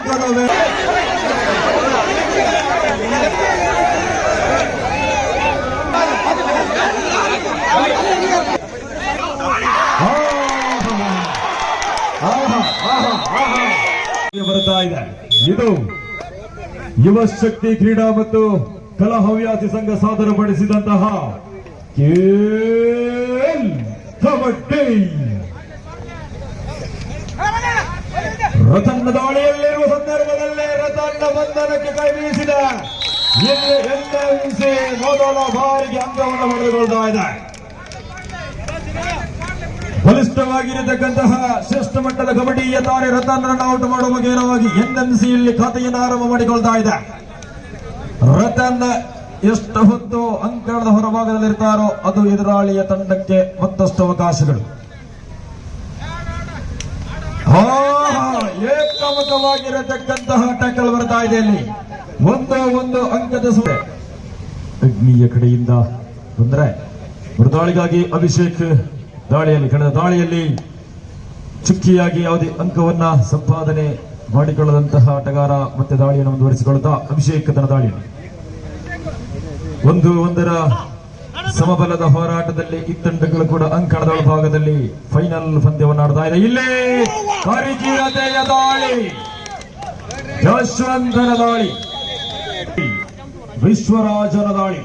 ಅಂಕದ ಬರ್ತಾ ಇದೆ. ಇದು ಯುವ ಶಕ್ತಿ ಕ್ರೀಡಾ ಮತ್ತು ಕಲಾ ಹವ್ಯಾಸಿ ಸಂಘ ಸಾದರಪಡಿಸಿದಂತಹ ಕಬಡ್ಡಿ ರತನ್ನ ದಾಳಿಯಲ್ಲಿರುವ ಸಂದರ್ಭದಲ್ಲೇ ರತನ್ನ ಬಂಧನಕ್ಕೆ ಕೈ ಬೀಸಿದ ಎನ್ಎಂಸಿ ಮೊದಲ ಬಾರಿಗೆ ಅಂಕವನ್ನು ಪಡೆದುಕೊಳ್ತಾ ಇದೆ. ಬಲಿಷ್ಠವಾಗಿರತಕ್ಕಂತಹ ಶ್ರೇಷ್ಠ ಮಟ್ಟದ ಕಬಡ್ಡಿಯ ತಾರೆ ರತನ್ ರನ್ ಔಟ್ ಮಾಡುವ ಮುಖೇನವಾಗಿ ಎನ್ಎಂಸಿಯಲ್ಲಿ ಖಾತೆಯನ್ನು ಆರಂಭ ಮಾಡಿಕೊಳ್ತಾ ಇದೆ. ರತನ್ ಎಷ್ಟು ಹೊತ್ತು ಅಂಕಣದ ಹೊರಭಾಗದಲ್ಲಿರ್ತಾರೋ ಅದು ಎದುರಾಳಿಯ ತಂಡಕ್ಕೆ ಮತ್ತಷ್ಟು ಅವಕಾಶಗಳು. ಏಕಮುಖವಾಗಿರತಕ್ಕಂತಹ ಟ್ಯಾಕಲ್ ಬರ್ತಾ ಇದೆ. ಇಲ್ಲಿ ಒಂದು ಅಂಕದ ಅಗ್ನಿಯ ಕಡೆಯಿಂದ ತೊಂದರೆ ಮೃದಾಳಿಗಾಗಿ ಅಭಿಷೇಕ್ ದಾಳಿಯಲ್ಲಿ ಕಳೆದ ದಾಳಿಯಲ್ಲಿ ಚುಕ್ಕಿಯಾಗಿ ಯಾವುದೇ ಅಂಕವನ್ನ ಸಂಪಾದನೆ ಮಾಡಿಕೊಳ್ಳದಂತಹ ಆಟಗಾರ ಮತ್ತೆ ದಾಳಿಯನ್ನು ಮುಂದುವರಿಸಿಕೊಳ್ಳುತ್ತಾ ಅಭಿಷೇಕ್ ತನ್ನ ದಾಳಿಯಲ್ಲಿ ಒಂದರ ಸಮಬಲದ ಹೋರಾಟದಲ್ಲಿ ಈ ತಂಡಗಳು ಕೂಡ ಅಂಕಣದ ಒಳಭಾಗದಲ್ಲಿ ಫೈನಲ್ ಪಂದ್ಯವನ್ನು ಆಡ್ತಾ ಇದೆ. ಇಲ್ಲೇ ಕರಿಚಿರತೆಯ ದಾಳಿ, ಯಶವಂತನ ದಾಳಿ, ವಿಶ್ವರಾಜನ ದಾಳಿ.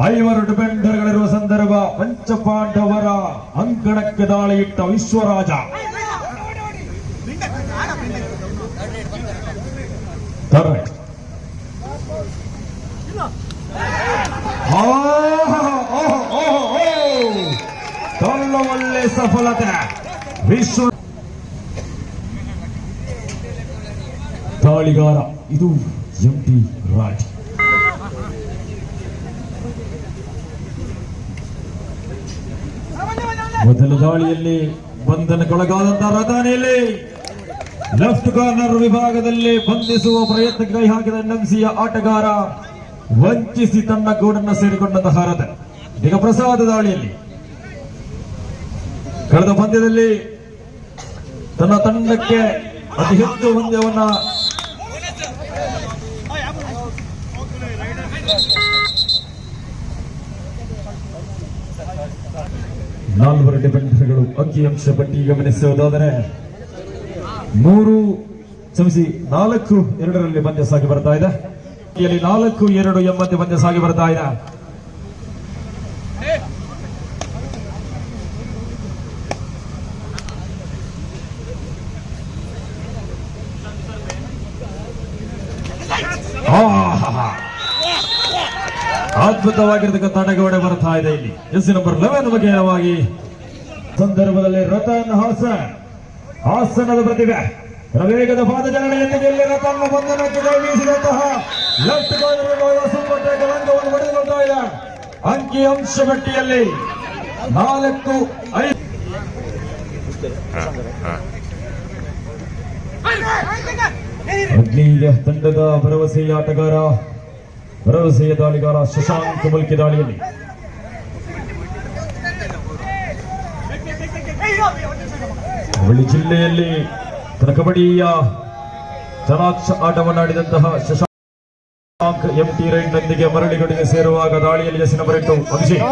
5 ಡಿಫೆಂಡರ್ಗಳಿರುವ ಸಂದರ್ಭ ಪಂಚಪಾಂಡವರ ಅಂಕಣಕ್ಕೆ ದಾಳಿ ಇಟ್ಟ ವಿಶ್ವರಾಜ ಒಳ್ಳೆ ಸಫಲತೆ. ವಿಶ್ವ ದಾಳಿಗಾರ ಇದು ಎಂಟಿ ರಾಜ್. ಮೊದಲ ದಾಳಿಯಲ್ಲಿ ಬಂಧನಕ್ಕೊಳಗಾದಂತಹ ರತಾನೆಯಲ್ಲಿ ಲೆಫ್ಟ್ ಕಾರ್ನರ್ ವಿಭಾಗದಲ್ಲಿ ಬಂಧಿಸುವ ಪ್ರಯತ್ನಕ್ಕೆ ಕೈ ಹಾಕಿದ ಎನ್ಎಂಸಿಯ ಆಟಗಾರ ವಂಚಿಸಿ ತನ್ನ ಗೂಡನ್ನು ಸೇರಿಕೊಂಡಂತಹ ರತನ್. ಈಗ ಪ್ರಸಾದ ದಾಳಿಯಲ್ಲಿ ಕಳೆದ ಪಂದ್ಯದಲ್ಲಿ ತನ್ನ ತಂಡಕ್ಕೆ ಅತಿ ಹೆಚ್ಚು ಪಂದ್ಯವನ್ನ ನಾಲ್ವರು ಡಿಫೆಂಡರ್ಗಳು ಅಂಕಿಅಂಶ ಪಟ್ಟಿ ಗಮನಿಸುವುದಾದರೆ 4-2ರಲ್ಲಿ ಪಂದ್ಯ ಸಾಗಿ ಬರ್ತಾ ಇದೆ. 4-2 ಎಂಬಂತೆ ಪಂದ್ಯ ಸಾಗಿ ಬರ್ತಾ ಇದೆ. ಅದ್ಭುತವಾಗಿರ್ತಕ್ಕಂಥ ತಡೆಗೋಡೆ ಬರ್ತಾ ಇದೆ. ಇಲ್ಲಿ ಎಸ್ ನಂಬರ್ 11 ಮುಖೇನವಾಗಿ ಸಂದರ್ಭದಲ್ಲಿ ರತನ್ ಹಾಸನದ ಪ್ರತಿಭೆ ವೇಗದ ಪಾದಚಾರಣೆಯೊಂದಿಗೆ ರತನ್ ಬಂಧನಕ್ಕೆ ಕೈ ಬೀಸಿದಂತಹ ಲೆಫ್ಟ್ ಸೂಪರ್ ಟ್ಯಾಕಲ್ ಅಂಕವನ್ನು ಪಡೆದುಕೊಳ್ತಾ ಇದೆ. ಅಂಕಿ ಅಂಶ ಪಟ್ಟಿಯಲ್ಲಿ 4-5. ಅಗ್ನಿಯ ತಂಡದ ಭರವಸೆಯ ಆಟಗಾರ, ಭರವಸೆಯ ದಾಳಿಗಾರ ಶಶಾಂಕ್ ಮುಲ್ಕಿ ದಾಳಿಯಲ್ಲಿ ಹುಬ್ಬಳ್ಳಿ ಜಿಲ್ಲೆಯಲ್ಲಿ ತನ್ನ ಕಬಡ್ಡಿಯ ಜನಾಕ್ಷ ಆಟವನ್ನಾಡಿದಂತಹ ಶಶಾಂಕ್ ಎಂಟಿ ರೈಡ್ನೊಂದಿಗೆ ಮರಳಿಗಡಿಗೆ ಸೇರುವಾಗ ದಾಳಿಯಲ್ಲಿ ಎಸ್ ನಂಬರ್ 8 ಅಭಿಷೇಕ್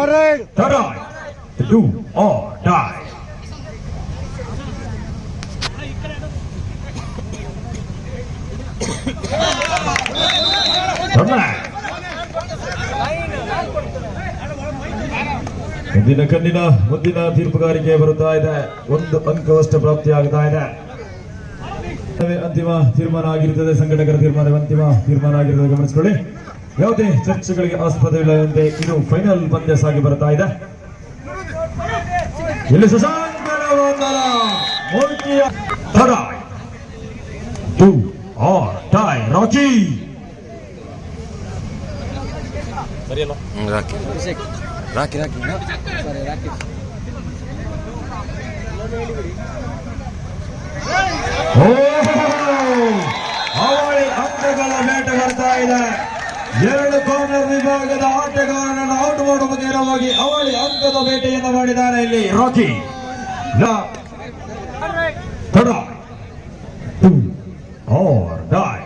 ಮುಂದಿನ ತೀರ್ಪುಗಾರಿಕೆ ಬರುತ್ತಾ ಇದೆ. 1 ಅಂಕವಷ್ಟು ಪ್ರಾಪ್ತಿಯಾಗ್ತಾ ಇದೆ. ಅಂತಿಮ ತೀರ್ಮಾನ ಆಗಿರುತ್ತದೆ. ಸಂಘಟಕರ ಅಂತಿಮ ತೀರ್ಮಾನ ಆಗಿರುತ್ತದೆ. ಗಮನಿಸಿಕೊಳ್ಳಿ, ಯಾವುದೇ ಚರ್ಚೆಗಳಿಗೆ ಆಸ್ಪದವಿಲ್ಲದಂತೆ ಇದು ಫೈನಲ್ ಪಂದ್ಯ ಸಾಗಿ ಬರ್ತಾ ಇದೆ. ಇಲ್ಲಿ ಶಶಾಂಕ್ ರಾಕಿ ಅವಳಿ ಅಂಕಗಳ ಬೇಟೆ ಬರ್ತಾ ಇದೆ. 2 ಕಾರ್ನರ್ ವಿಭಾಗದ ಆಟಗಾರನನ್ನು ಔಟ್ ಮಾಡುವ ಮುಖೇನವಾಗಿ ಅವಳಿ ಅಂಕದ ಬೇಟೆಯನ್ನು ಮಾಡಿದ್ದಾರೆ. ಇಲ್ಲಿ ರಾಕಿ or die.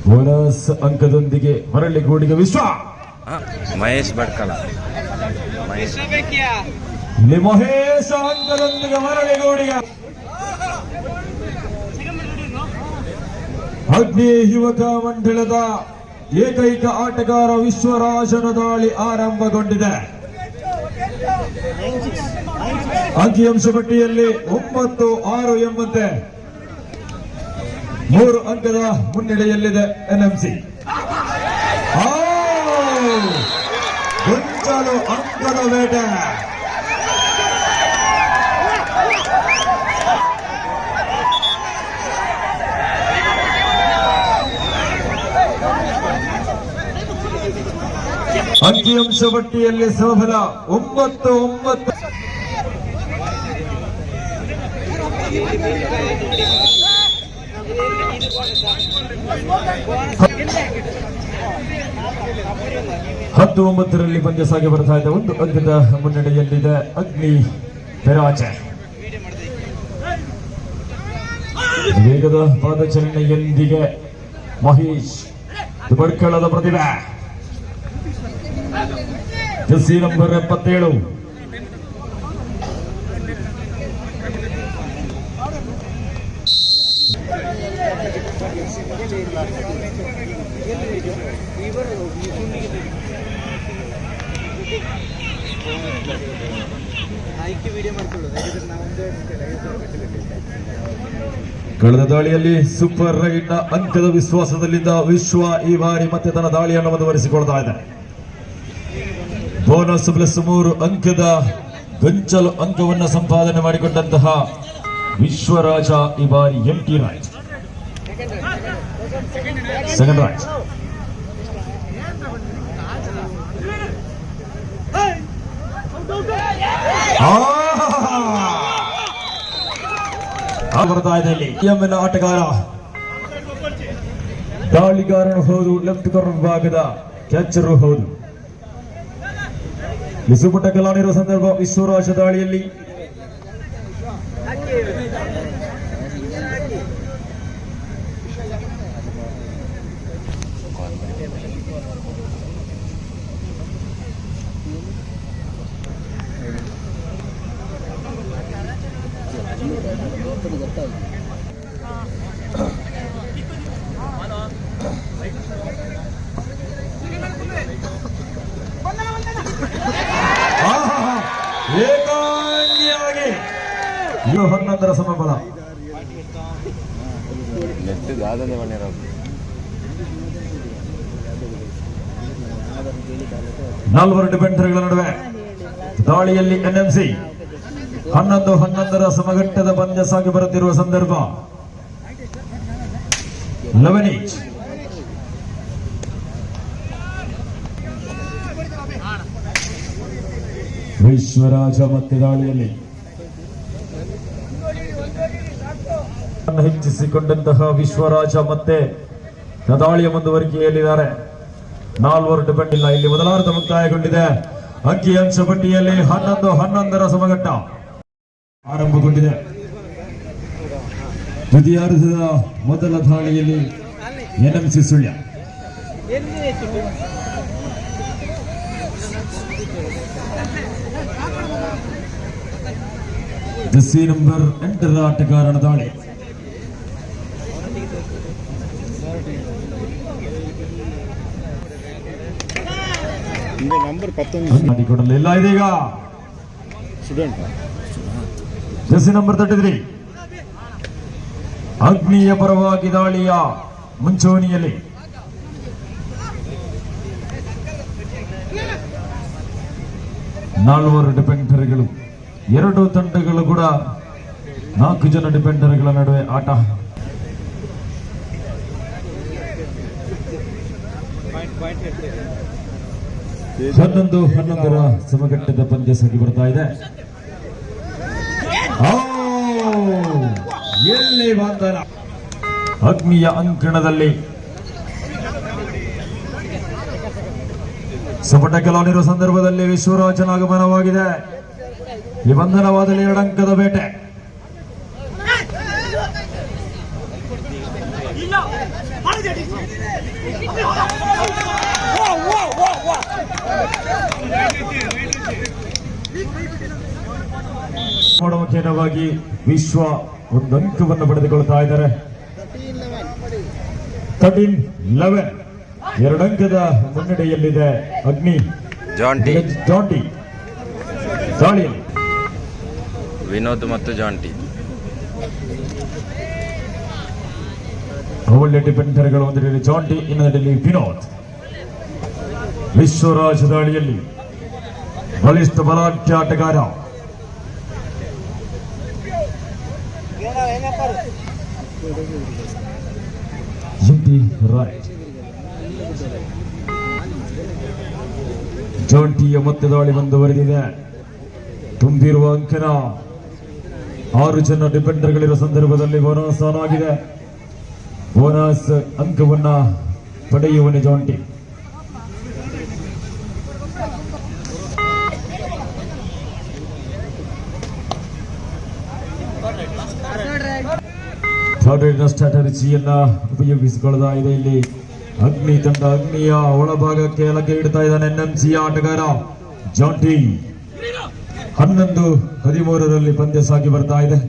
ಬೋನಸ್ ಅಂಕದೊಂದಿಗೆ ಮರಳಿಗೂಡಿಗೆ ವಿಶ್ವ ಮಹೇಶ್ ಭಟ್ಕಳ ಇಲ್ಲಿ ಮಹೇಶ ಅಂಕದೊಂದಿಗೆ ಮರಳಿಗೂಡಿಗೆ ಅಗ್ನಿ ಯುವಕ ಮಂಡಳದ ಏಕೈಕ ಆಟಗಾರ ವಿಶ್ವರಾಜನ ದಾಳಿ ಆರಂಭಗೊಂಡಿದೆ. ಅಂಕಿಅಂಶ ಪಟ್ಟಿಯಲ್ಲಿ 9-6 ಎಂಬಂತೆ 3 ಅಂಕದ ಮುನ್ನಡೆಯಲ್ಲಿದೆ ಎನ್ಎಂಸಿ. ಗೊಂಚಲು ಅಂಕದ ಬೇಟೆ. ಅಂಕಿಅಂಶ ಪಟ್ಟಿಯಲ್ಲಿ ಸಫಲ 9-9. ಹತ್ತು 9ರಲ್ಲಿ ಪಂದ್ಯ ಸಾಗಿ ಬರ್ತಾ ಇದೆ. 1 ಅಂಕದ ಮುನ್ನಡೆಯಲ್ಲಿದೆ ಅಗ್ನಿ ಪೆರಾಜೆ. ವೇಗದ ಪಾದಚಲನೆಯೊಂದಿಗೆ ಮಹೇಶ್ ಭಟ್ಕಳದ ಪ್ರತಿಭೆ. Jersey number 77. ಕಳೆದ ದಾಳಿಯಲ್ಲಿ ಸೂಪರ್ ರೈಡ್ ನ ಅಂಕದ ವಿಶ್ವಾಸದಲ್ಲಿದ್ದ ವಿಶ್ವ ಈ ಬಾರಿ ಮತ್ತೆ ತನ್ನ ದಾಳಿಯನ್ನು ಮುಂದುವರಿಸಿಕೊಳ್ತಾ ಇದೆ. ಬೋನಸ್ ಪ್ಲಸ್ 3 ಅಂಕದ ಗೊಂಚಲು ಅಂಕವನ್ನು ಸಂಪಾದನೆ ಮಾಡಿಕೊಂಡಂತಹ ವಿಶ್ವರಾಜ ಈ ಬಾರಿ ಎಂಟಿ ರೈಟ್, ಸೆಕೆಂಡ್ ರೈಟ್. ಬರ್ತಾ ಇದೆ ಇಲ್ಲಿ ಎಂಎನ್ ಆಟಗಾರ, ದಾಳಿಗಾರನು ಹೌದು, ಲೆಫ್ಟ್ ಕಾರ್ನರ್ ವಿಭಾಗದ ಕ್ಯಾಚರ್ ಹೌದು. ಲಿಸುಪುಟ ಕಲಾನಿರುವ ಸಂದರ್ಭ ವಿಶ್ವರಾಜ ದಾಳಿಯಲ್ಲಿ ಏಕಾಂಗಿಯಾಗಿ 11ರ ಸಮಬಲ. ನಾಲ್ವರು ಡಿಫೆಂಡರ್ಗಳ ನಡುವೆ ದಾಳಿಯಲ್ಲಿ ಎನ್ಎಂಸಿ 11-11ರ ಸಮಘಟ್ಟದ ಪಂದ್ಯ ಸಾಗಿ ಬರುತ್ತಿರುವ ಸಂದರ್ಭ 11 ಈಚ್. ವಿಶ್ವರಾಜ ಮತ್ತೆ ದಾಳಿಯಲ್ಲಿ ಹೆಚ್ಚಿಸಿಕೊಂಡಂತಹ ವಿಶ್ವರಾಜ ಮತ್ತೆ ದಾಳಿಯ ಮುಂದುವರಿಕೆಯಲ್ಲಿದ್ದಾರೆ. 4 ಡಿಫೆಂಡ್ ಇಲ್ಲ. ಇಲ್ಲಿ ಮೊದಲಾರ್ಧ ಮುಕ್ತಾಯಗೊಂಡಿದೆ. ಅಂಕಿಅಂಶ ಪಟ್ಟಿಯಲ್ಲಿ 11-11ರ ಸಮಘಟ್ಟ ಆರಂಭಗೊಂಡಿದೆ. ದ್ವಿತೀಯಾರ್ಧದ ಮೊದಲ ದಾಳಿಯಲ್ಲಿ ಎನ್ಎಂಸಿ ಸುಳ್ಯ ಜೆರ್ಸಿ ನಂಬರ್ 8ರ ಆಟಗಾರನ ದಾಳಿ. ಮಾಡಿಕೊಡಲಿಲ್ಲ. ಇದೀಗ ಜೆರ್ಸಿ ನಂಬರ್ 33 ಅಗ್ನಿಯ ಪರವಾಗಿ ದಾಳಿಯ ಮುಂಚೂಣಿಯಲ್ಲಿ. ನಾಲ್ವರು ಡಿಫೆಂಡರ್ಗಳು, 2 ತಂಡಗಳು ಕೂಡ 4 ಜನ ಡಿಫೆಂಡರ್ಗಳ ನಡುವೆ ಆಟ. 11-11 ಸಮಘಟ್ಟದ ಪಂದ್ಯ ಸಾಗಿ ಬರ್ತಾ ಇದೆ. ಎಲ್ಲಿ ಬಂಧನ ಅಗ್ನಿಯ ಅಂಕಣದಲ್ಲಿ ಸಪಟ ಕೆಲವನಿರುವ ಸಂದರ್ಭದಲ್ಲಿ ವಿಶ್ವರಾಜನ ಆಗಮನವಾಗಿದೆ. ಈ ಬಂಧನವಾದಲ್ಲಿ 2 ಅಂಕದ ಬೇಟೆ. ಮುಖ್ಯವಾಗಿ ವಿಶ್ವ 1 ಅಂಕವನ್ನು ಪಡೆದುಕೊಳ್ತಾ ಇದ್ದಾರೆ. 13-11 2 ಅಂಕದ ಮುನ್ನಡೆಯಲ್ಲಿದೆ ಅಗ್ನಿ. ಜಾಂಟಿ ದಾಳಿಯಲ್ಲಿ ವಿನೋದ್ ಮತ್ತು ಜಾಂಟಿ ಒಳ್ಳೆ ಡಿಫೆಂಡರ್ಗಳು. ಒಂದೆಡೆ ಜಾಂಟಿ, ಇನ್ನೊಂದೆಡೆ ವಿನೋದ್. ವಿಶ್ವರಾಜ ದಾಳಿಯಲ್ಲಿ ಬಲಿಷ್ಠ ಬಲಾಢ್ಯ ಆಟಗಾರ. ರೈಟ್ ಜಾಂಟಿಯ ಮತ್ತೆ ದಾಳಿ ಮುಂದುವರೆದಿದೆ. ತುಂಬಿರುವ ಅಂಕನ 6 ಜನ ಡಿಫೆಂಡರ್ಗಳಿರುವ ಸಂದರ್ಭದಲ್ಲಿ ಬೋನಸ್ ಆನ್ ಆಗಿದೆ. ಬೋನಸ್ ಅಂಕವನ್ನ ಪಡೆಯುವನೇ ಜಾಂಟಿ. ಸ್ಟ್ರಾಟಜಿಯನ್ನ ಉಪಯೋಗಿಸಿಕೊಳ್ಳುತ್ತಾ ಇದೆ ಇಲ್ಲಿ ಅಗ್ನಿ ತಂಡ. ಅಗ್ನಿಯ ಒಳಭಾಗಕ್ಕೆ ಲಗ್ಗೆ ಇಡ್ತಾ ಇದ್ದಾನೆ NMC ಆಟಗಾರ ಜಾಂಟಿ. 11-13 ಪಂದ್ಯ ಸಾಗಿ ಬರ್ತಾ ಇದೆ.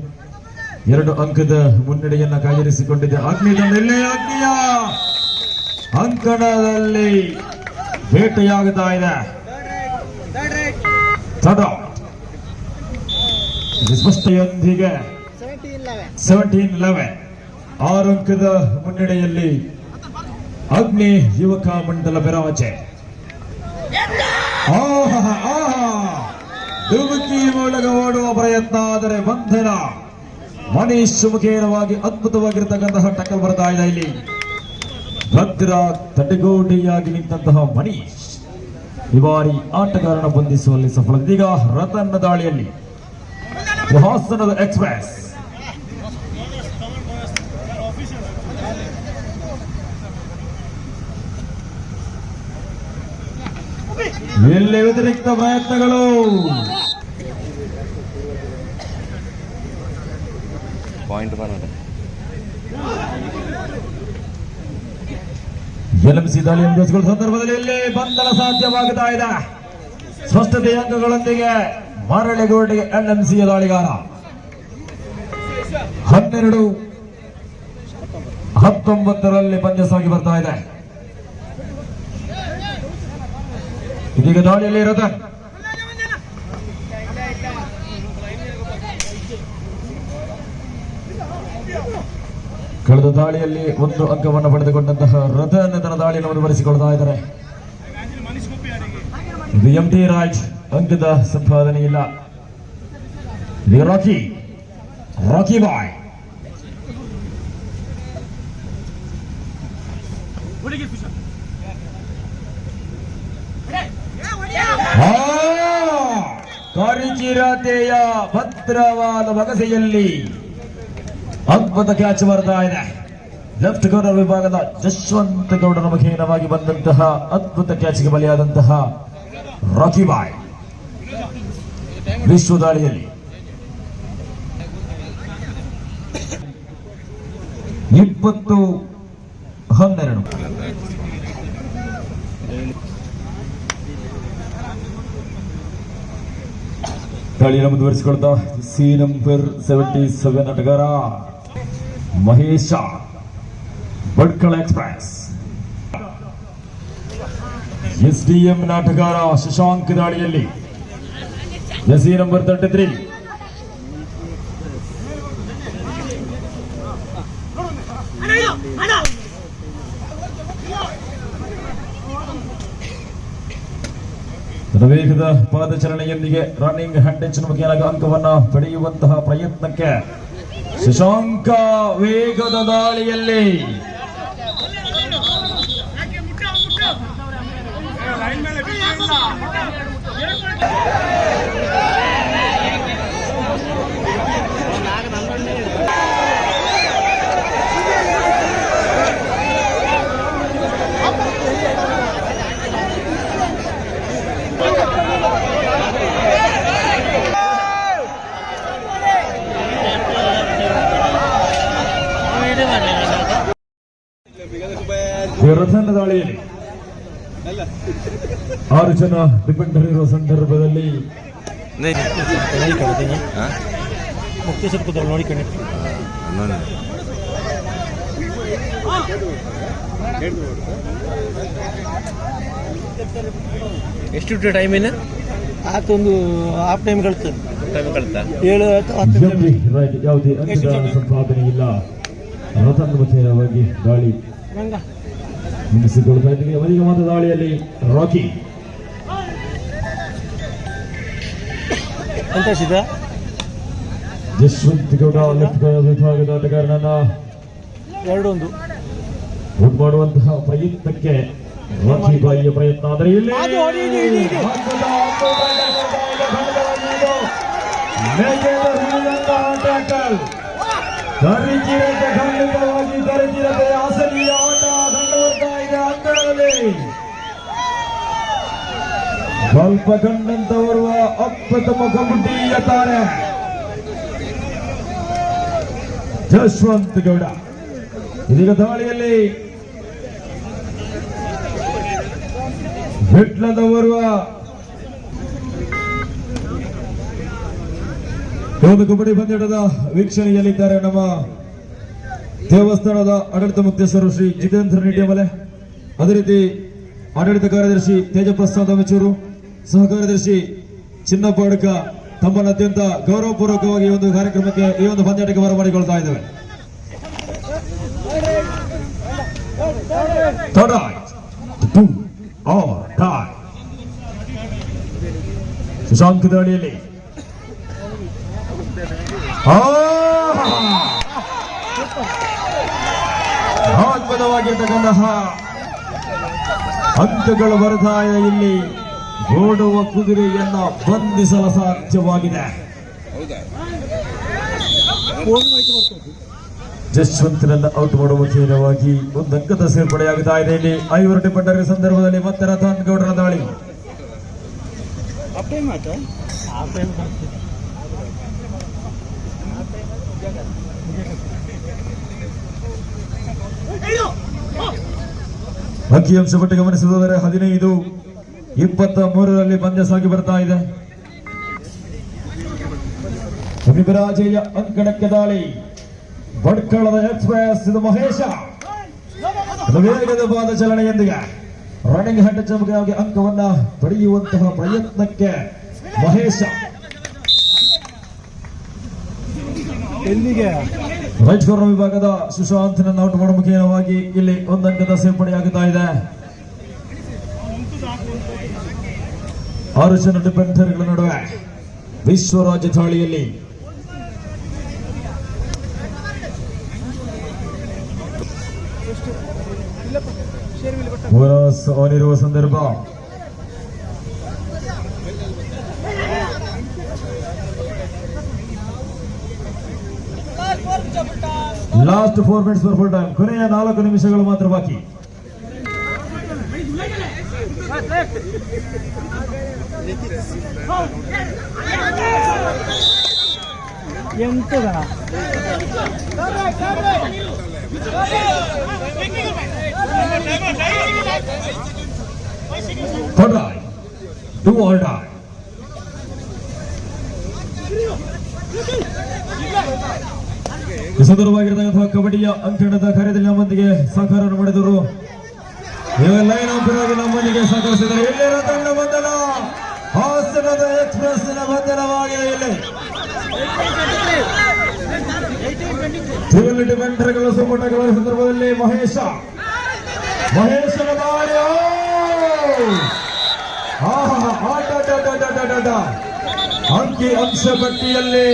2 ಅಂಕದ ಮುನ್ನಡೆಯನ್ನ ಕಾಯ್ದಿರಿಸಿಕೊಂಡಿದೆ ಅಗ್ನಿ ತಂಡ. ಇಲ್ಲೇ ಅಗ್ನಿಯ ಅಂಕಣದಲ್ಲಿ ಬೇಟೆಯಾಗುತ್ತಾ ಇದೆ. ಸ್ಪಷ್ಟತೆಯೊಂದಿಗೆ 17-11 6 ಅಂಕದ ಮುನ್ನಡೆಯಲ್ಲಿ ಅಗ್ನಿ ಯುವಕ ಮಂಡಲ ಬೆರಾಜೆ. ಡುಬುಕಿ ಮೂಲಕ ಓಡುವ ಪ್ರಯತ್ನ, ಆದರೆ ಬಂಧನ. ಮನೀಶ್ ಮುಖೇನವಾಗಿ ಅದ್ಭುತವಾಗಿರತಕ್ಕಂತಹ ಟಕ್ಕಲ್ ಬರ್ತಾ ಇದೆ ಇಲ್ಲಿ. ಭದ್ರ ತಡೆಗೋಡೆಯಾಗಿ ನಿಂತಹ ಮನೀಶ್ ಈ ಬಾರಿ ಆಟಗಾರನ ಬಂಧಿಸುವಲ್ಲಿ ಸಫಲ. ಇದೀಗ ರತನ್ ದಾಳಿಯಲ್ಲಿ ಹಾಸನದ ಎಕ್ಸ್ಪ್ರೆಸ್. ಇಲ್ಲಿ ವ್ಯತಿರಿಕ್ತ ಪ್ರಯತ್ನಗಳು. ಪಾಯಿಂಟ್ NMC ದಾಳಿಯನ್ನು ಬೆಳೆಸಿಕೊಳ್ಳುವ ಸಂದರ್ಭದಲ್ಲಿ ಇಲ್ಲಿ ಬಂಧನ ಸಾಧ್ಯವಾಗುತ್ತಾ ಇದೆ. ಸ್ಪಷ್ಟತೆಯ ಅಂಕಗಳೊಂದಿಗೆ ಮರಳಿಗೋಡಿಗೆ NMC ದಾಳಿಗಾರ. 12-19 ಪಂದ್ಯ ಸಾಗಿ ಬರ್ತಾ ಇದೆ. ಇದೀಗ ದಾಳಿಯಲ್ಲಿ ರತನ್. ಕಳೆದ ದಾಳಿಯಲ್ಲಿ 1 ಅಂಕವನ್ನು ಪಡೆದುಕೊಂಡಂತಹ ರತನ್ ತನ್ನ ದಾಳಿಯನ್ನು ಮುಂದುವರಿಸಿಕೊಳ್ತಾ ಇದ್ದಾರೆ. ಇದು MT ರಾಜ್ ಅಂಕದ ಸಂಪಾದನೆ ಇಲ್ಲ. ಇದು ರಾಕಿ ಬಾಯ್. ಕರಿಚಿರತೆಯ ಭದ್ರವಾದ ಬಗಸೆಯಲ್ಲಿ ಅದ್ಭುತ ಕ್ಯಾಚ್ ಬರ್ತಾ ಇದೆ. ಲೆಫ್ಟ್ ಕಾರ್ನರ್ ವಿಭಾಗದ ಜಶ್ವಂತ ಗೌಡರ ಮುಖೇನವಾಗಿ ಬಂದಂತಹ ಅದ್ಭುತ ಕ್ಯಾಚ್ಗೆ ಬಲಿಯಾದಂತಹ ರಾಕಿ ಬಾಯ್ ವಿಶ್ವ ದಾಳಿಯಲ್ಲಿ 20-12 ದಾಳಿಯನ್ನು ಮುಂದುವರಿಸಿಕೊಳ್ತಾ ಸಿ ನಂಬರ್ 77 ಆಟಗಾರ ಮಹೇಶ ಬಡ್ಕಳ ಎಕ್ಸ್ಪ್ರೆಸ್. SDM ಆಟಗಾರ ಶಶಾಂಕ್ ದಾಳಿಯಲ್ಲಿ ಎಸಿ ನಂಬರ್ 33. ವೇಗದ ಪಾದಚರಣೆಯೊಂದಿಗೆ ರನ್ನಿಂಗ್ ಹ್ಯಾಂಡ್ ಟಚ್ ಮುಖೇನ ಅಂಕವನ್ನ ಪಡೆಯುವಂತಹ ಪ್ರಯತ್ನಕ್ಕೆ ಶಶಾಂಕ ವೇಗದ ದಾಳಿಯಲ್ಲಿ ರಥನ ದಾಳಿಯಲ್ಲಿ 6 ಜನ ಡಿಫೆಂಡರ್ ಇರುವ ಸಂದರ್ಭದಲ್ಲಿ ಎಷ್ಟು ಟೈಮ್ ಏನು ಆತೊಂದು ಹಾಫ್ ಟೈಮ್ ಕಳ್ತು ಯಾವುದೇ ಅಂಕದ ಸಂಪಾದನೆ ಇಲ್ಲ. ರಥನ್ ಮುಖೇನವಾಗಿ ದಾಳಿ ಮುಗಿಸಿಕೊಳ್ತಾ ಇದ್ದೀವಿ. ಅವರಿಗೆ ಮಾತ್ರ ದಾಳಿಯಲ್ಲಿ ರಾಕಿ ಜಶ್ವಂತ್ ಗೌಡ ಲೆಫ್ಟ್ ವಿಭಾಗದ ಆಟಗಾರನನ್ನ 2-1 ಔಟ್ ಮಾಡುವಂತಹ ಪ್ರಯತ್ನಕ್ಕೆ ರಾಕಿ ಬಾಯಿಯ ಪ್ರಯತ್ನ. ಆದರೆ ಇಲ್ಲಿ ಖಂಡಿತವಾಗಿ ಕರಿಚಿರತೆ ಅಸಲಿಯ ಆಟ ಕಂಡು ಬರ್ತಾ ಇದೆ ಅಂಕಣದಲ್ಲಿ. ಸ್ವಲ್ಪ ಕಂಡಂತ ಬರುವ ಅಪ್ರಥಮ ಕಬಡ್ಡಿಯ ತಾರೆ ಜಶ್ವಂತ್ ಗೌಡ. ಇದೀಗ ದಾಳಿಯಲ್ಲಿ ವಿಟ್ಲದ ಬರುವ ಒಂದು ಕಬಡ್ಡಿ ಪಂದ್ಯಾಟದ ವೀಕ್ಷಣೆಯಲ್ಲಿದ್ದಾರೆ ನಮ್ಮ ದೇವಸ್ಥಾನದ ಆಡಳಿತ ಮುಖ್ಯಸ್ಥರು ಶ್ರೀ ಜಿತೇಂದ್ರ ನಿಡ್ಯಮಲೆ, ಅದೇ ರೀತಿ ಆಡಳಿತ ಕಾರ್ಯದರ್ಶಿ ತೇಜಪ್ರಸಾದ್ ಅಮಚೂರು, ಸಹ ಕಾರ್ಯದರ್ಶಿ ಚಿನ್ನಪ್ಪ ಅಡ್ಕ ತಮ್ಮನ್ನು ಅತ್ಯಂತ ಗೌರವಪೂರ್ವಕವಾಗಿ ಈ ಒಂದು ಕಾರ್ಯಕ್ರಮಕ್ಕೆ ಈ ಒಂದು ಪಂದ್ಯಾಟಕ್ಕೆ ಬರಮಾಡಿಕೊಳ್ತಾ ಇದ್ದೇವೆ. ಶಶಾಂಕ್ ದಾಳಿಯಲ್ಲಿ ಅದ್ಭುತವಾಗಿರ್ತಕ್ಕಂತಹ ಅಂಕಗಳು ಬರ್ತಾ ಇದೆ. ಇಲ್ಲಿ ಓಡುವ ಕುದುರೆಯನ್ನ ಬಂಧಿಸಲು ಸಾಧ್ಯವಾಗಿದೆ. ಜಶ್ವಂತನನ್ನ ಔಟ್ ಮಾಡುವ ಮುಖೇನವಾಗಿ ಒಂದು ಅಂಕದ ಸೇರ್ಪಡೆಯಾಗುತ್ತಾ ಇದೆ. ಇಲ್ಲಿ 5 ಡಿಫೆಂಡರ್ ಸಂದರ್ಭದಲ್ಲಿ ಮತ್ತೆ ರಥನ್ ಗೌಡರ ದಾಳಿ. ಅಂಕಿಅಂಶ ಪಟ್ಟಿ ಗಮನಿಸುವುದಾದರೆ 15-23 ಪಂದ್ಯ ಸಾಗಿ ಬರ್ತಾ ಇದೆ. ವಿಭರಾಜೆಯ ಅಂಕಣಕ್ಕೆ ದಾಳಿ. ಭಟ್ಕಳದ ಎಕ್ಸ್ಪ್ರೆಸ್ ಇದು ಮಹೇಶ ವೇಗದ ಪಾದ ಚಲನೆಯೊಂದಿಗೆ ರನ್ನಿಂಗ್ ಹೆಡ್ ಚಮಕವಾಗಿ ಅಂಕವನ್ನ ಪಡೆಯುವಂತಹ ಪ್ರಯತ್ನಕ್ಕೆ ಮಹೇಶ. ರೈಟ್ ಕಾರ್ನರ್ ವಿಭಾಗದ ಸುಶಾಂತ್ನನ್ನು ಔಟ್ ಮಾಡುವ ಮುಖೇನವಾಗಿ ಇಲ್ಲಿ ಒಂದು ಅಂಕದ ಸೇರ್ಪಡೆಯಾಗುತ್ತಾ ಇದೆ. 6 ಜನ ಡಿಫೆಂಡರ್ಗಳ ನಡುವೆ ವಿಶ್ವರಾಜ್ ದಾಳಿಯಲ್ಲಿ ಅವನಿರುವ ಸಂದರ್ಭ. Last 4 minutes for full time. ಕೊನೆಯ 4 ನಿಮಿಷಗಳು ಮಾತ್ರ ಬಾಕಿ. Do or die. ಸುಂದರವಾಗಿರತಕ್ಕಂತಹ ಕಬಡ್ಡಿಯ ಅಂಕಣದ ಕಾರ್ಯದಲ್ಲಿ ನಮ್ಮೊಂದಿಗೆ ಸಹಕಾರವನ್ನು ಮಾಡಿದರು. ಲೈನ್ ಆಗಿ ನಮ್ಮೊಂದಿಗೆ ಸಹಕರಿಸಿದ್ದಾರೆ. ಎಲ್ಲರ ತಂಡ ಬಂಧನ ಹಾಸನದ ಎಕ್ಸ್ಪ್ರೆಸ್ ಬಂಧನವಾಗಿದೆ. ಇಲ್ಲಿ ಡಿಫೆಂಡರ್ಗಳ ಸುಮಟಗಳ ಸಂದರ್ಭದಲ್ಲಿ ಮಹೇಶನ ದಾಳಿ. ಅಂಕಿ ಅಂಶ ಪಟ್ಟಿಯಲ್ಲಿ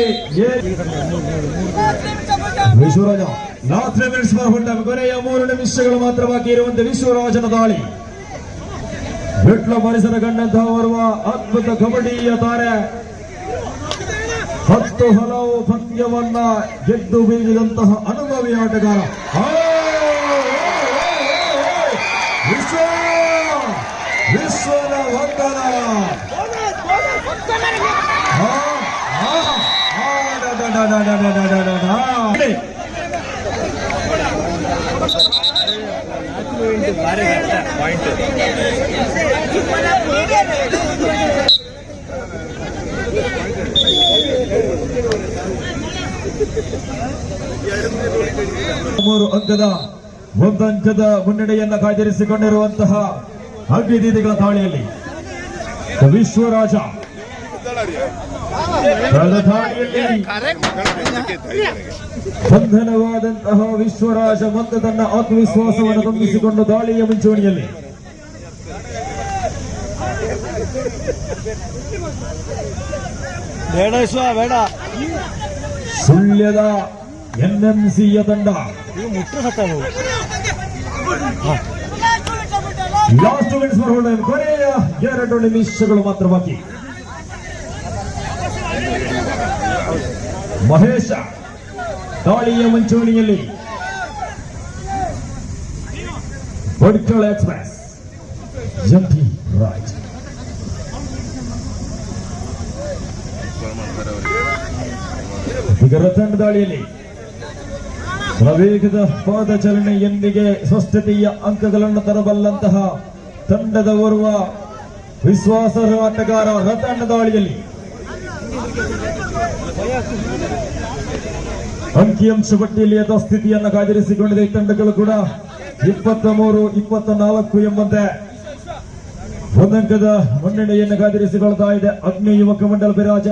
Vishwaraj last 3 minutes for time. ಕೊನೆಯ 3 ನಿಮಿಷಗಳು ಮಾತ್ರ ಬಾಕಿ ಇರುವಂತೆ ವಿಶ್ವರಾಜನ ದಾಳಿ. ವಿಟ್ಲ ಪರಿಸರ ಕಂಡಂತಹ ಬರುವ ಅದ್ಭುತ ಕಬಡ್ಡಿಯ ತಾರೆ. 10 ಹಲವು ಪಂದ್ಯವನ್ನ ಗೆದ್ದು ಬೀಗಿದಂತಹ ಅನುಭವಿ ಆಟಗಾರ ವಿಶ್ವದ ವಂದನ. ಪಾಯಿಂಟ್ ಮೂರು ಅಂಕದ ಒಂದಂಕದ ಮುನ್ನಡೆಯನ್ನ ಕಾಯ್ದಿರಿಸಿಕೊಂಡಿರುವಂತಹ ಅಗ್ನಿದೀದಿಗಳ ತಾಳಿಯಲ್ಲಿ ವಿಶ್ವರಾಜ ಬಂಧನವಾದಂತಹ ವಿಶ್ವರಾಜ ಮತ್ತೆ ತನ್ನ ಆತ್ಮವಿಶ್ವಾಸವನ್ನು ತುಂಬಿಸಿಕೊಂಡು ದಾಳಿಯ ಮುಂಚೂಣಿಯಲ್ಲಿ ಬೇಡ ಬೇಡ ಸುಳ್ಯದ ಎನ್ಎಂಸಿಯ ತಂಡ ಲಾಸ್ಟ್ ಮಿನಿಟ್ಸ್ ಕೊನೆಯ 2 ನಿಮಿಷಗಳು ಮಾತ್ರ ಬಾಕಿ. ಮಹೇಶ ದಾಳಿಯ ಮುಂಚೂಣಿಯಲ್ಲಿ ಬಡ್ಕಳ ಎಕ್ಸ್ಪ್ರೆಸ್ ಎಂಟಿ ರಾಜ್ ಬಿಗರ ತಂಡ ದಾಳಿಯಲ್ಲಿ ಪ್ರವೇಗದ ಪಾದಚಲನೆಯೊಂದಿಗೆ ಸ್ಪಷ್ಟತೆಯ ಅಂಕಗಳನ್ನು ತರಬಲ್ಲಂತಹ ತಂಡದ ಓರ್ವ ವಿಶ್ವಾಸಾರ್ಹ ಆಟಗಾರ ರತನ್ ದಾಳಿಯಲ್ಲಿ ಅಂಕಿಅಂಶ ಪಟ್ಟಿಯಲ್ಲಿ ಯಥಾಸ್ಥಿತಿಯನ್ನು ಕಾಯ್ದಿರಿಸಿಕೊಂಡಿದೆ. ಈ ತಂಡಗಳು ಕೂಡ 23-24 ಎಂಬಂತೆ ಒಂದಂಕದ ಮುನ್ನಡೆಯನ್ನು ಕಾಯ್ದಿರಿಸಿಕೊಳ್ತಾ ಇದೆ. ಅಗ್ನಿ ಯುವಕ ಮಂಡಲ ಬಿರಾಜ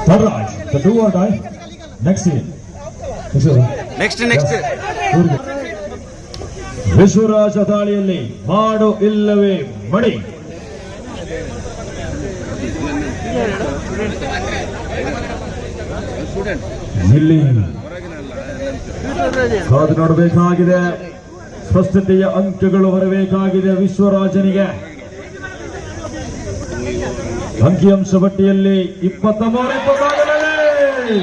Taraj, the do or die. Next year. Next Vishwaraj ದಾಳಿಯಲ್ಲಿ ಮಾಡು ಇಲ್ಲವೇ ಮಡಿ. ಇಲ್ಲಿ ಕಾದು ನೋಡಬೇಕಾಗಿದೆ. ಸ್ಪಷ್ಟತೆಯ ಅಂಕಗಳು ಬರಬೇಕಾಗಿದೆ ವಿಶ್ವರಾಜನಿಗೆ. ಅಂಕಿಅಂಶ ಪಟ್ಟಿಯಲ್ಲಿ 23-24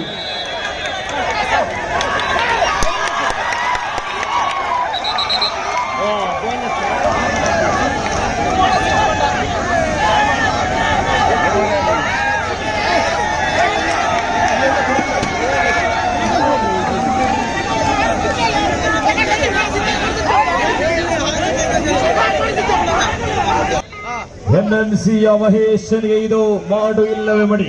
ಎನ್ಎಂಸಿಯ ಮಹೇಶನಿಗೆ ಇದು ಮಾಡು ಇಲ್ಲವೇ ಮಡಿ.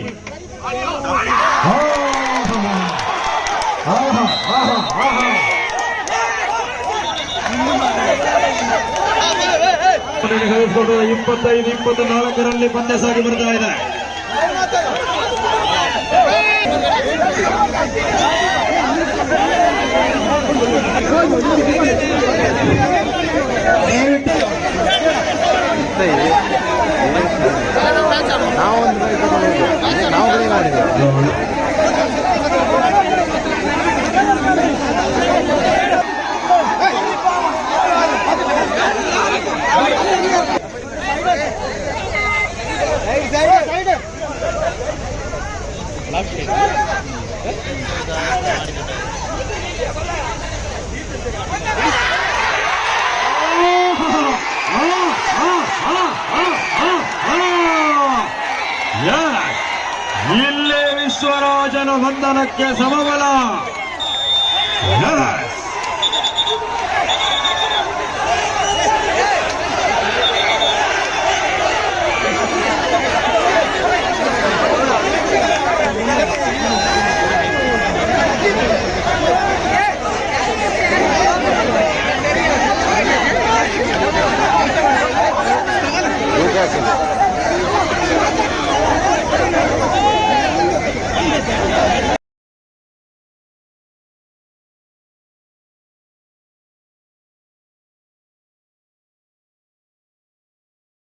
ಕಳಿಸಿಕೊಂಡು 25-24 ಪಂದ್ಯ ಸಾಗಿ ಬರ್ತಾ ಇದೆ. ಇಲ್ಲೇ ವಿಶ್ವರಾಜನ ಬಂಧನಕ್ಕೆ ಸಮಬಲ.